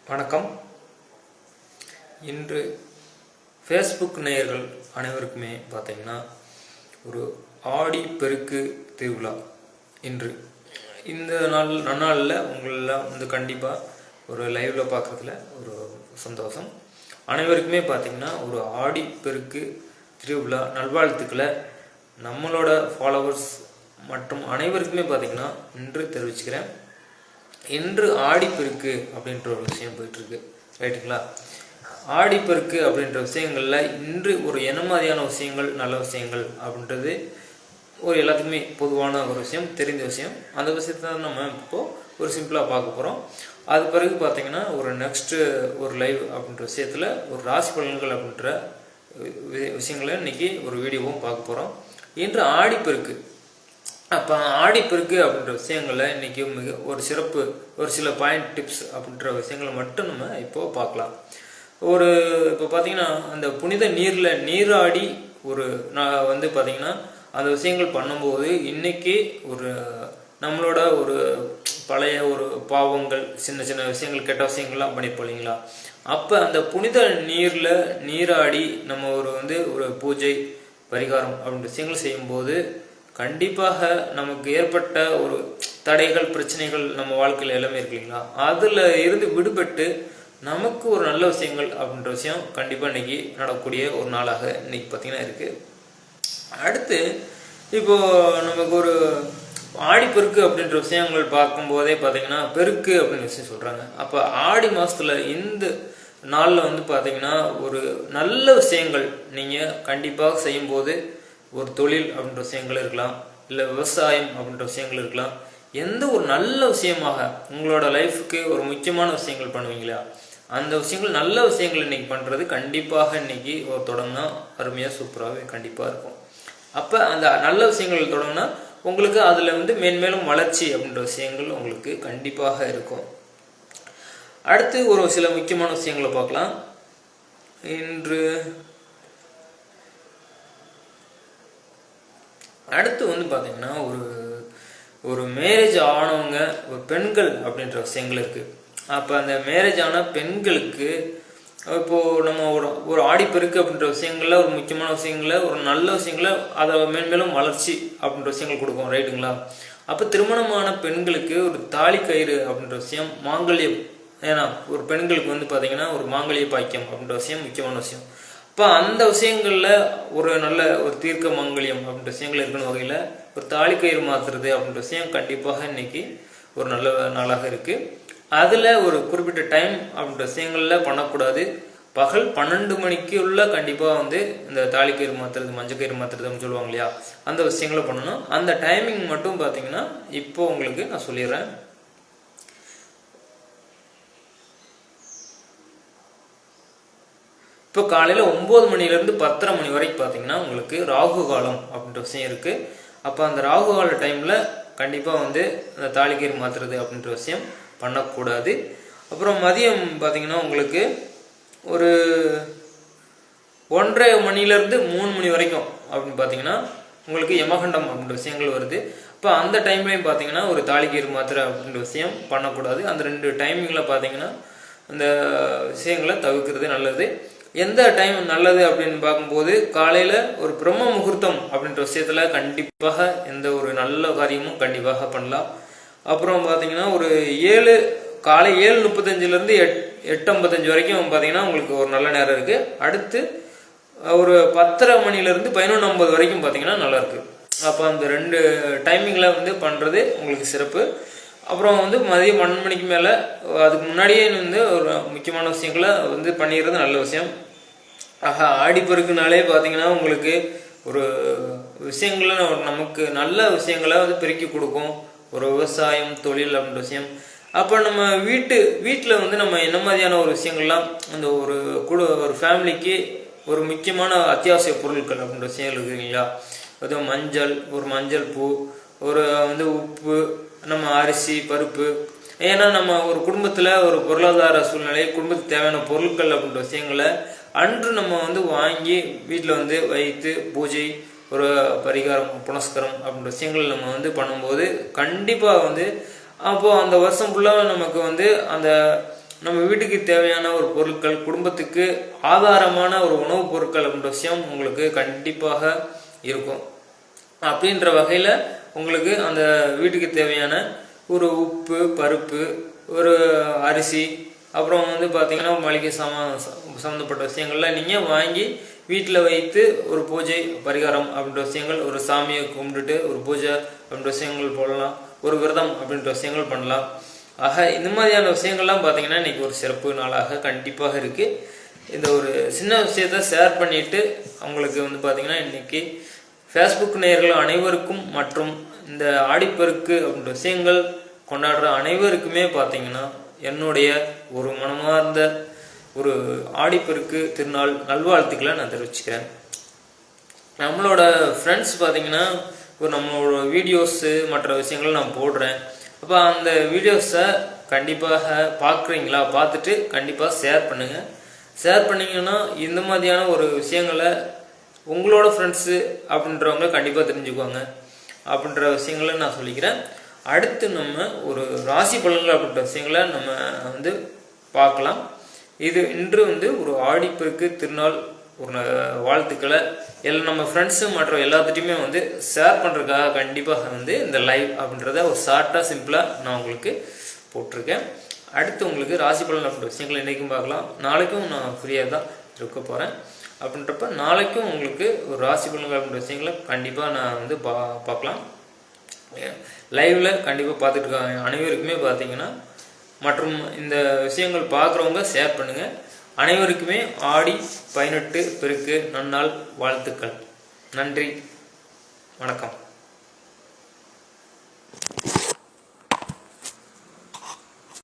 வணக்கம். இன்று ஃபேஸ்புக் நேயர்கள் அனைவருக்குமே பார்த்தீங்கன்னா ஒரு ஆடி பெருக்கு திருவிழா. இன்று இந்த நன்னாளில் உங்களெல்லாம் கண்டிப்பாக ஒரு லைவில் பார்க்குறதுல ஒரு சந்தோஷம். அனைவருக்குமே பார்த்திங்கன்னா ஒரு ஆடி பெருக்கு திருவிழா நல்வாழ்த்துக்களை நம்மளோட ஃபாலோவர்ஸ் மற்றும் அனைவருக்குமே பார்த்திங்கன்னா இன்று தெரிவிச்சுக்கிறேன். இன்று ஆடிப்பெருக்கு அப்படின்ற ஒரு விஷயம் போயிட்டுருக்கு, ரைட்டுங்களா? ஆடிப்பெருக்கு அப்படின்ற விஷயங்களில் இன்று ஒரு என்ன மாதிரியான விஷயங்கள், நல்ல விஷயங்கள் அப்படின்றது ஒரு எல்லாத்துக்குமே பொதுவான ஒரு விஷயம், தெரிந்த விஷயம். அந்த விஷயத்தை தான் நம்ம இப்போது ஒரு சிம்பிளாக பார்க்க போகிறோம். அது பிறகு பார்த்திங்கன்னா ஒரு நெக்ஸ்ட்டு ஒரு லைவ் அப்படின்ற விஷயத்தில் ஒரு ராசி பலன்கள் அப்படின்ற விஷயங்களை இன்றைக்கி ஒரு வீடியோவும் பார்க்க போகிறோம். இன்று ஆடிப்பெருக்கு. அப்போ ஆடிப்பெருக்கு அப்படின்ற விஷயங்களை இன்றைக்கி மிக ஒரு சிறப்பு ஒரு சில பாயிண்ட் டிப்ஸ் அப்படின்ற விஷயங்களை மட்டும் நம்ம இப்போது பார்க்கலாம். இப்போ பார்த்திங்கன்னா அந்த புனித நீராடி நான் பார்த்திங்கன்னா அந்த விஷயங்கள் பண்ணும்போது இன்றைக்கி நம்மளோட ஒரு பழைய ஒரு பாவங்கள், சின்ன சின்ன விஷயங்கள், கெட்ட விஷயங்கள்லாம் பண்ணியிருப்போம் இல்லைங்களா? அப்போ அந்த புனித நீராடி நம்ம ஒரு பூஜை பரிகாரம் அப்படின்ற விஷயங்கள் செய்யும்போது கண்டிப்பாக நமக்கு ஏற்பட்ட ஒரு தடைகள், பிரச்சனைகள் நம்ம வாழ்க்கையில் எல்லாமே இருக்கு இல்லைங்களா? அதில் இருந்து விடுபட்டு நமக்கு ஒரு நல்ல விஷயங்கள் அப்படின்ற விஷயம் கண்டிப்பாக இன்றைக்கி நடக்கக்கூடிய ஒரு நாளாக இன்றைக்கி பார்த்திங்கன்னா இருக்குது. அடுத்து இப்போது நமக்கு ஒரு ஆடிப்பெருக்கு அப்படின்ற விஷயங்கள் பார்க்கும்போதே பார்த்திங்கன்னா பெருக்கு அப்படின்னு விஷயம் சொல்கிறாங்க. அப்போ ஆடி மாதத்தில் இந்த நாளில் பார்த்திங்கன்னா ஒரு நல்ல விஷயங்கள் நீங்கள் கண்டிப்பாக செய்யும்போது ஒரு தொழில் அப்படின்ற விஷயங்கள் இருக்கலாம், இல்லை விவசாயம் அப்படின்ற விஷயங்கள் இருக்கலாம். எந்த ஒரு நல்ல விஷயமாக உங்களோட லைஃபுக்கு ஒரு முக்கியமான விஷயங்கள் பண்ணுவீங்களா, அந்த விஷயங்கள் நல்ல விஷயங்கள் இன்றைக்கி பண்ணுறது கண்டிப்பாக இன்றைக்கி ஒரு தொடங்கினா அருமையாக சூப்பராகவே கண்டிப்பாக இருக்கும். அப்போ அந்த நல்ல விஷயங்கள் தொடங்கினா உங்களுக்கு அதில் மேன்மேலும் வளர்ச்சி அப்படின்ற விஷயங்கள் உங்களுக்கு கண்டிப்பாக இருக்கும். அடுத்து ஒரு சில முக்கியமான விஷயங்களை பார்க்கலாம். இன்று அடுத்து பார்த்தீங்கன்னா ஒரு மேரேஜ் ஆனவங்க, ஒரு பெண்கள் அப்படின்ற விஷயங்கள் இருக்குது. அப்போ அந்த மேரேஜ் ஆன பெண்களுக்கு இப்போது நம்ம ஒரு ஆடிப்பெருக்கு அப்படின்ற விஷயங்களில் ஒரு முக்கியமான விஷயங்களில் ஒரு நல்ல விஷயங்களை அதை மேன்மேலும் வளர்ச்சி அப்படின்ற விஷயங்கள் கொடுக்கும், ரைட்டுங்களா? அப்போ திருமணமான பெண்களுக்கு ஒரு தாலி கயிறு அப்படின்ற விஷயம், மாங்கல்யம், ஏன்னா ஒரு பெண்களுக்கு பார்த்தீங்கன்னா ஒரு மாங்கல்ய பாக்கியம் அப்படின்ற விஷயம் முக்கியமான விஷயம். இப்போ அந்த விஷயங்களில் ஒரு நல்ல ஒரு தீர்க்க மங்கல்யம் அப்படின்ற விஷயங்கள் இருக்கிற வகையில் ஒரு தாலி கயிறு மாற்றுறது அப்படின்ற விஷயம் கண்டிப்பாக இன்றைக்கி ஒரு நல்ல நாளாக இருக்குது. அதில் ஒரு குறிப்பிட்ட டைம் அப்படின்ற விஷயங்களில் பண்ணக்கூடாது. பகல் 12 மணிக்குள்ள கண்டிப்பாக இந்த தாலி கயிறு மாற்றுறது, மஞ்சள் கயிறு மாற்றுறதுன்னு சொல்லுவாங்க இல்லையா, அந்த விஷயங்களை பண்ணணும். அந்த டைமிங் மட்டும் பார்த்தீங்கன்னா இப்போ உங்களுக்கு நான் சொல்லிடுறேன். இப்போ காலையில் 9 மணிலேருந்து 10:30 மணி வரைக்கும் பார்த்தீங்கன்னா உங்களுக்கு ராகு காலம் அப்படின்ற விஷயம் இருக்குது. அப்போ அந்த ராகு கால டைமில் கண்டிப்பாக அந்த தாலிக்கயிறு மாற்றுறது அப்படின்ற விஷயம் பண்ணக்கூடாது. அப்புறம் மதியம் பார்த்தீங்கன்னா உங்களுக்கு ஒரு 1:30 மணிலேருந்து 3 மணி வரைக்கும் அப்படின்னு பார்த்தீங்கன்னா உங்களுக்கு யமகண்டம் அப்படின்ற விஷயங்கள் வருது. இப்போ அந்த டைம்லையும் பார்த்தீங்கன்னா ஒரு தாலிக்கயிறு மாத்திரை அப்படின்ற விஷயம் பண்ணக்கூடாது. அந்த 2 டைமிங்கில் பார்த்தீங்கன்னா அந்த விஷயங்களை தவிர்க்கிறது நல்லது. எந்த டைம் நல்லது அப்படின்னு பார்க்கும்போது காலையில் ஒரு பிரம்ம முகூர்த்தம் அப்படின்ற விஷயத்தில் கண்டிப்பாக எந்த ஒரு நல்ல காரியமும் கண்டிப்பாக பண்ணலாம். அப்புறம் பார்த்தீங்கன்னா ஒரு காலை 7:35 8:55 வரைக்கும் பார்த்தீங்கன்னா உங்களுக்கு ஒரு நல்ல நேரம் இருக்குது. அடுத்து ஒரு 10:30 மணிலேருந்து 11:50 வரைக்கும் பார்த்தீங்கன்னா நல்லா இருக்குது. அப்போ அந்த 2 டைமிங்கில் பண்ணுறது உங்களுக்கு சிறப்பு. அப்புறம் மதியம் 12 மணிக்கு மேலே அதுக்கு முன்னாடியே ஒரு முக்கியமான விஷயங்களை பண்ணிடுறது நல்ல விஷயம். ஆடிப்பெருக்குனாலே பார்த்தீங்கன்னா உங்களுக்கு ஒரு விஷயங்களை நமக்கு நல்ல விஷயங்களை பெருக்கி கொடுக்கும், ஒரு விவசாயம், தொழில் அப்படின்ற விஷயம். அப்போ நம்ம வீட்டில் நம்ம என்ன மாதிரியான ஒரு விஷயங்கள்லாம் அந்த ஒரு ஃபேமிலிக்கு ஒரு முக்கியமான அத்தியாவசிய பொருட்கள் அப்படின்ற விஷயங்கள் இருக்குங்களா, அதுவும் மஞ்சள் பூ, ஒரு உப்பு, நம்ம அரிசி, பருப்பு. ஏன்னா நம்ம ஒரு குடும்பத்தில் ஒரு பொருளாதார சூழ்நிலை, குடும்பத்துக்கு தேவையான பொருட்கள் அப்படின்ற விஷயங்களை அன்று நம்ம வாங்கி வீட்டில் வைத்து பூஜை, ஒரு பரிகாரம், புனஸ்கரம் அப்படின்ற விஷயங்கள் நம்ம பண்ணும்போது கண்டிப்பாக அப்போது அந்த வருஷம் ஃபுல்லாக நமக்கு அந்த நம்ம வீட்டுக்கு தேவையான ஒரு பொருட்கள், குடும்பத்துக்கு ஆதாரமான ஒரு உணவுப் பொருட்கள் அப்படின்ற விஷயம் உங்களுக்கு கண்டிப்பாக இருக்கும். அப்படின்ற வகையில் உங்களுக்கு அந்த வீட்டுக்கு தேவையான ஒரு உப்பு, பருப்பு, ஒரு அரிசி, அப்புறம் வந்து பார்த்தீங்கன்னா மளிகை சம்மந்தப்பட்ட விஷயங்கள்லாம் நீங்கள் வாங்கி வீட்டில் வைத்து ஒரு பூஜை பரிகாரம் அப்படின்ற விஷயங்கள், ஒரு சாமியை கும்பிட்டுட்டு ஒரு பூஜை அப்படின்ற விஷயங்கள் போடலாம், ஒரு விரதம் அப்படின்ற விஷயங்கள் பண்ணலாம். ஆக இந்த மாதிரியான விஷயங்கள்லாம் பார்த்தீங்கன்னா இன்றைக்கி ஒரு சிறப்பு நாளாக கண்டிப்பாக இருக்குது. இந்த ஒரு சின்ன விஷயத்த ஷேர் பண்ணிவிட்டு அவங்களுக்கு வந்து பார்த்திங்கன்னா இன்றைக்கி ஃபேஸ்புக் நேயர்கள் அனைவருக்கும் மற்றும் இந்த ஆடிப்பெருக்கு அப்படின்ற விஷயங்கள் கொண்டாடுற அனைவருக்குமே பார்த்திங்கன்னா என்னுடைய ஒரு மனமார்ந்த ஒரு ஆடிப்பெருக்கு திருநாள் நல்வாழ்த்துக்களை நான் தெரிவிச்சுக்கிறேன். நம்மளோட ஃப்ரெண்ட்ஸ் பார்த்திங்கன்னா ஒரு நம்மளோட வீடியோஸு மற்ற விஷயங்கள் நான் போடுறேன். அப்போ அந்த வீடியோஸை கண்டிப்பாக பார்க்குறீங்களா, பார்த்துட்டு கண்டிப்பாக ஷேர் பண்ணுங்கள். ஷேர் பண்ணிங்கன்னா இந்த மாதிரியான ஒரு விஷயங்களை உங்களோட ஃப்ரெண்ட்ஸு அப்படின்றவங்க கண்டிப்பாக தெரிஞ்சுக்குவாங்க அப்படின்ற விஷயங்களை நான் சொல்லிக்கிறேன். அடுத்து நம்ம ஒரு ராசி பலன்கள் அப்படின்ற விஷயங்களை நம்ம வந்து பார்க்கலாம். இது இன்று வந்து ஒரு ஆடிப்பெருக்கு திருநாள் ஒரு வாழ்த்துக்களை நம்ம ஃப்ரெண்ட்ஸு மற்ற எல்லாத்துட்டையுமே வந்து ஷேர் பண்ணுறதுக்காக கண்டிப்பாக வந்து இந்த லைவ் அப்படின்றத ஒரு ஷார்ட்டாக சிம்பிளாக நான் உங்களுக்கு போட்டிருக்கேன். அடுத்து உங்களுக்கு ராசி பலன் அப்படின்ற விஷயங்கள் இன்றைக்கும் பார்க்கலாம். நாளைக்கும் நான் ஃப்ரீயாக தான் இருக்க போகிறேன். அப்படின்றப்ப நாளைக்கும் உங்களுக்கு ஒரு ராசி பலன்கள் அப்படின்ற விஷயங்களை கண்டிப்பாக நான் வந்து பார்க்கலாம். லைவில் கண்டிப்பாக பார்த்துட்டு இருக்காங்க அனைவருக்குமே பார்த்தீங்கன்னா மற்றும் இந்த விஷயங்கள் பார்க்குறவங்க ஷேர் பண்ணுங்கள். அனைவருக்குமே ஆடி 18 பெருக்கு நன்னாள் வாழ்த்துக்கள். நன்றி, வணக்கம்.